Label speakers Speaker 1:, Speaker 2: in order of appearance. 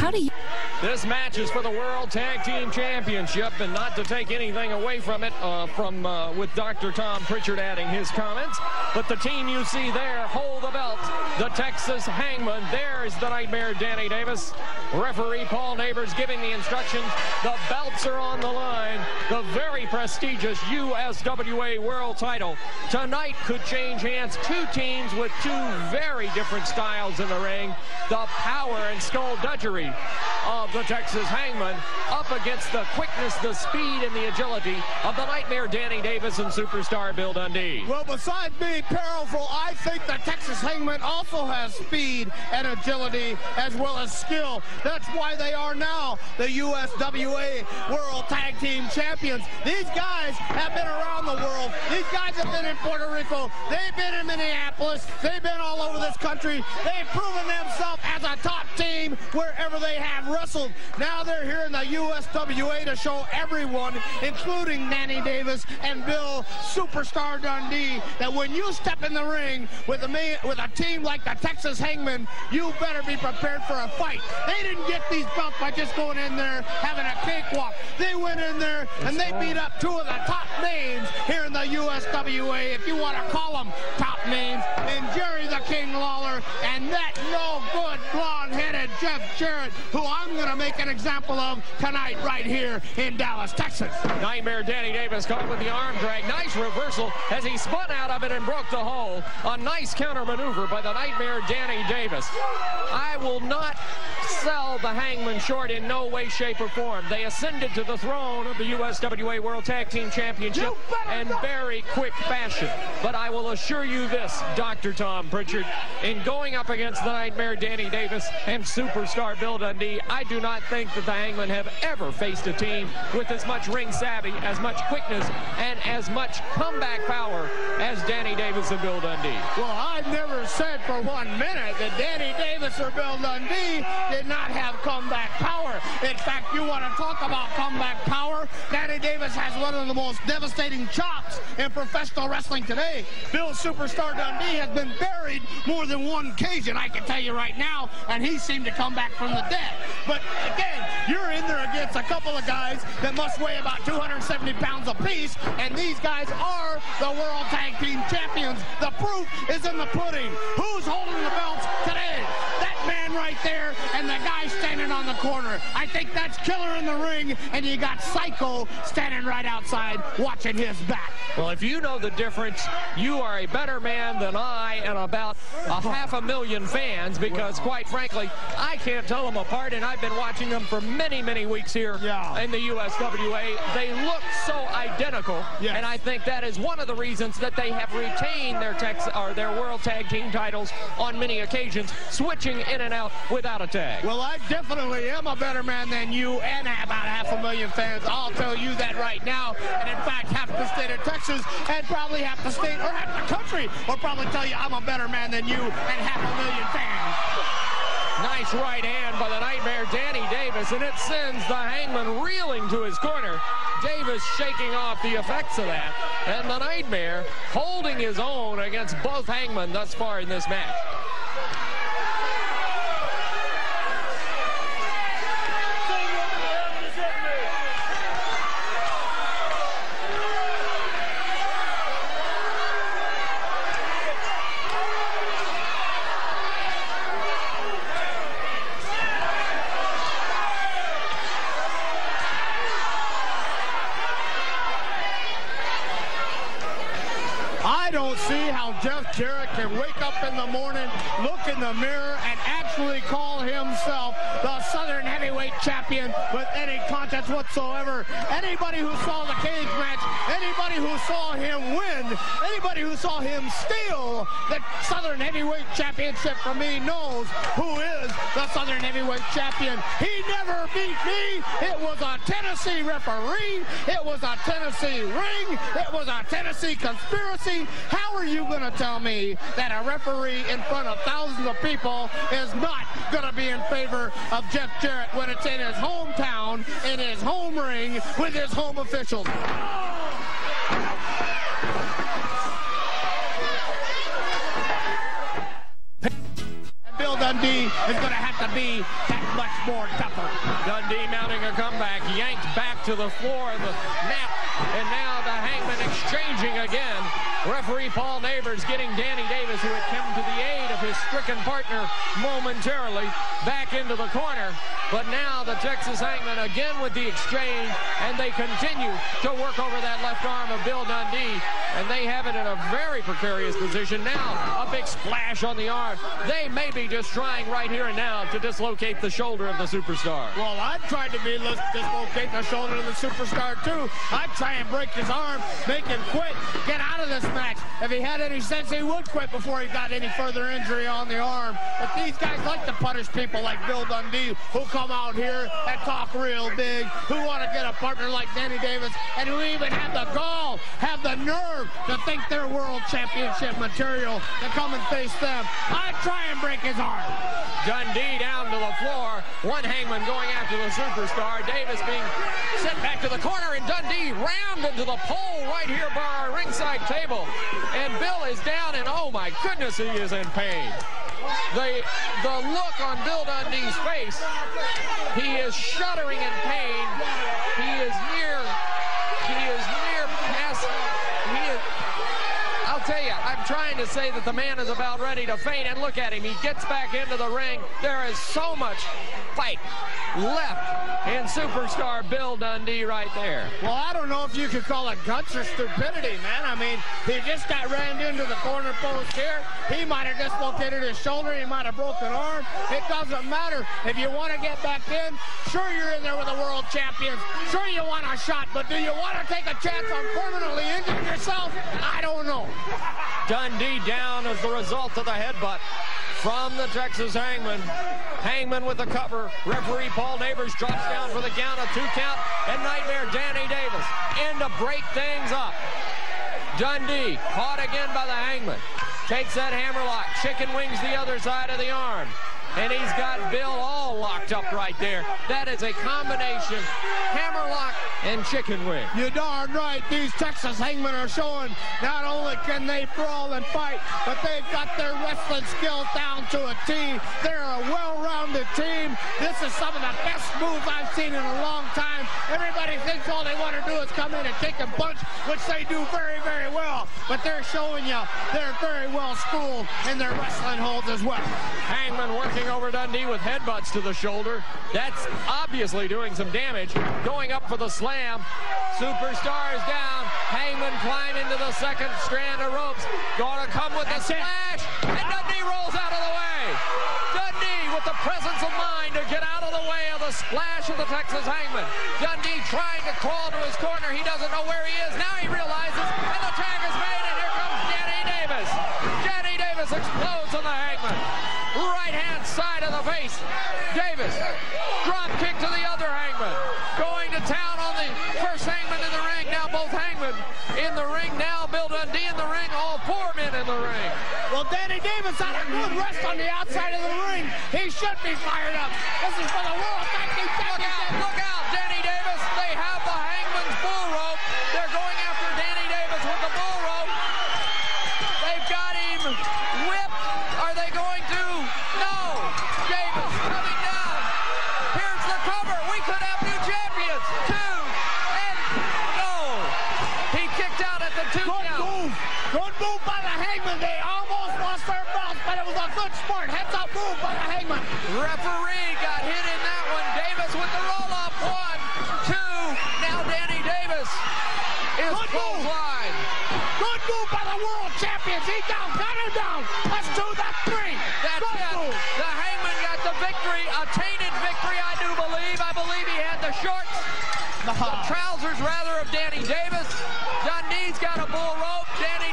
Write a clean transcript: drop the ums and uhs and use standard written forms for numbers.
Speaker 1: How do you...
Speaker 2: This match is for the World Tag Team Championship, and not to take anything away from it with Dr. Tom Pritchard adding his comments, but the team you see there hold the belt. The Texas Hangman. There's the Nightmare Danny Davis. Referee Paul Neighbors giving the instructions. The belts are on the line. The very prestigious USWA World title tonight could change hands. Two teams with two very different styles in the ring. The power and skullduggery of the Texas Hangman up against the quickness, the speed, and the agility of the Nightmare Danny Davis and Superstar Bill Dundee.
Speaker 3: Well, besides being powerful, I think the Texas Hangman also has speed and agility as well as skill. That's why they are now the USWA World Tag Team Champions. These guys have been around the world. These guys have been in Puerto Rico. They've been in Minneapolis. They've been all over this country. They've proven themselves as a top team wherever they have wrestled. Now they're here in the USWA to show everyone, including Danny Davis and Bill Superstar Dundee, that when you step in the ring with a team like the Texas Hangman, you better be prepared for a fight. They didn't get these belts by just going in there having a cakewalk. They went in there and they beat up two of the top names here in the USWA, if you want to call them top names, and Jerry the King Lawler and that no-good blonde-headed Jeff Jarrett, who I'm going to make an example of tonight right here in Dallas, Texas.
Speaker 2: Nightmare Danny Davis caught with the arm drag. Nice reversal as he spun out of it and broke the hold. A nice counter maneuver by the Nightmare Danny Davis. I will not sell the Hangman short in no way, shape, or form. They ascended to the throne of the USWA World Tag Team Championship in very quick fashion. But I will assure you this, Dr. Tom Pritchard, in going up against the Nightmare Danny Davis and Superstar Bill Dundee, I do not think that the Hangman have ever faced a team with as much ring savvy, as much quickness, and as much comeback power as Danny Davis and Bill Dundee.
Speaker 3: Well, I've never said for 1 minute that Danny Davis or Bill Dundee did not have comeback power. In fact, you want to talk about comeback power? Danny Davis has one of the most devastating chops in professional wrestling today. Bill Superstar Dundee has been buried more than one occasion, I can tell you right now, and he seemed to come back from the dead. But again, you're in there against a couple of guys that must weigh about 270 pounds apiece, and these guys are the World Tag Team Champions. The proof is in the pudding. Who's holding the belts today? That man right there and the guy standing on the corner. I think that's killer in the ring, and you got Psycho standing right outside watching his back.
Speaker 2: Well, if you know the difference, you are a better man than I and about 500,000 fans, because quite frankly, I can't tell them apart, and I've been watching them for many, many weeks here in the USWA. They look so identical, and I think that is one of the reasons that they have retained their World Tag Team titles on many occasions, switching in and out without a tag.
Speaker 3: Well, I definitely am a better man than you and about 500,000 fans. I'll tell you that right now, and in fact, half the state of Texas and probably half the state or half the country will probably tell you I'm a better man than you and 500,000 fans.
Speaker 2: Nice right hand by the Nightmare Danny Davis, and it sends the Hangman reeling to his corner. Davis shaking off the effects of that, and the Nightmare holding his own against both Hangmen thus far in this match.
Speaker 3: I don't see how Jeff Jarrett can wake up in the morning, look in the mirror, and actually call himself the Southern Heavyweight Champion with any contest whatsoever. Anybody who saw the cage match, anybody who saw him win, anybody who saw him steal the Southern Heavyweight Championship from me knows who is the Southern Heavyweight Champion. He never beat me. It was a Tennessee referee. It was a Tennessee ring. It was a Tennessee conspiracy. How are you going to tell me that a referee in front of thousands of people is not going to be in favor of Jeff Jarrett when it's in his hometown, in his home ring, with his home officials? And Bill Dundee is going to have to be that much more tougher.
Speaker 2: Dundee mounting a comeback, yanked back to the floor of the mat, and now the Hangman exchanging again. Referee Paul Neighbors getting Danny Davis, who had come to the aid of his stricken partner momentarily, back into the corner. But now the Texas Hangman again with the exchange, and they continue to work over that left arm of Bill Dundee, and they have it in a very precarious position. Now a big splash on the arm. They may be just trying right here and now to dislocate the shoulder of the superstar.
Speaker 3: Well, I've tried to dislocate the shoulder of the superstar too. I'd try and break his arm, make him quit, get out of this match. If he had any sense, he would quit before he got any further injury on the arm. But these guys like to punish people like Bill Dundee, who come out here and talk real big, who want to get a partner like Danny Davis, and who even have the gall, have the nerve to think they're world championship material to come and face them. I'd try and break his arm.
Speaker 2: Dundee down to the floor. One Hangman going after the superstar. Davis being sent back to the corner, and Dundee rammed into the pole right here by our ringside table. And Bill is down, and oh my goodness, he is in pain. The look on Bill Dundee's face, he is shuddering in pain. He is near past. I'll tell you, I'm trying to say that the man is about ready to faint, and look at him. He gets back into the ring. There is so much fight left in superstar Bill Dundee right there.
Speaker 3: Well, I don't know if you could call it guts or stupidity, man. I mean, he just got rammed into the corner post here. He might have dislocated his shoulder. He might have broken an arm. It doesn't matter. If you want to get back in, sure, you're in there with the world champions. Sure, you want a shot, but do you want to take a chance on permanently injuring yourself? I don't know.
Speaker 2: Dundee down as the result of the headbutt from the Texas Hangman. Hangman with the cover. Referee Paul Neighbors drops down for the count, a 2 count, and Nightmare Danny Davis in to break things up. Dundee caught again by the Hangman. Takes that hammerlock, chicken wings the other side of the arm. And he's got Bill all locked up right there. That is a combination hammerlock and chicken wing.
Speaker 3: You're darn right. These Texas Hangmen are showing not only can they brawl and fight, but they've got their wrestling skills down to a T. They're a well-rounded team. This is some of the best moves I've seen in a long time. Everybody thinks all they want to do is come in and kick and punch, which they do very, very well. But they're showing you they're very well schooled in their wrestling holds as well.
Speaker 2: Hangman working over Dundee with headbutts to the shoulder. That's obviously doing some damage. Going up for the slam. Superstar is down. Hangman climb into the second strand of ropes. Gonna come with the splash. And Dundee rolls out of the way. Dundee with the presence of mind to get out of the way of the splash of the Texas Hangman. Dundee trying to crawl to his corner. He doesn't know where he is. Now he realizes, and the tag is made, and here comes Danny Davis. Danny Davis explodes on the Hangman. Right-hand side of the face. Davis, drop kick to the other Hangman. Going to town on the first Hangman in the ring. Now both Hangman in the ring. Now Bill Dundee in the ring. All 4 men in the ring.
Speaker 3: Well, Danny Davis had a good rest on the outside of the ring. He should be fired up. This is for the World Tag Team Championship.
Speaker 2: Look out, Danny Davis. They have the Hangman's bull rope. They're going after Danny Davis with the bull rope. They've got him whipped. Are they going to? No. Davis coming down. Here's the cover. We could have new champions. 2 and no. He kicked out at the 2 count.
Speaker 3: Good move by the Hangman. They almost lost their belts, but it was a good sport. Heads up move by the Hangman.
Speaker 2: Referee got hit in that one. Davis with the roll-up. 1, 2. Now Danny Davis is clothesline.
Speaker 3: Good move by the world champions. He down. Got him down. That's 2. That's 3.
Speaker 2: That's
Speaker 3: good
Speaker 2: it.
Speaker 3: move.
Speaker 2: The Hangman got the victory. A tainted victory, I do believe. I believe he had the shorts. The trousers, rather, of Danny Davis. Dundee's got a bull rope. Danny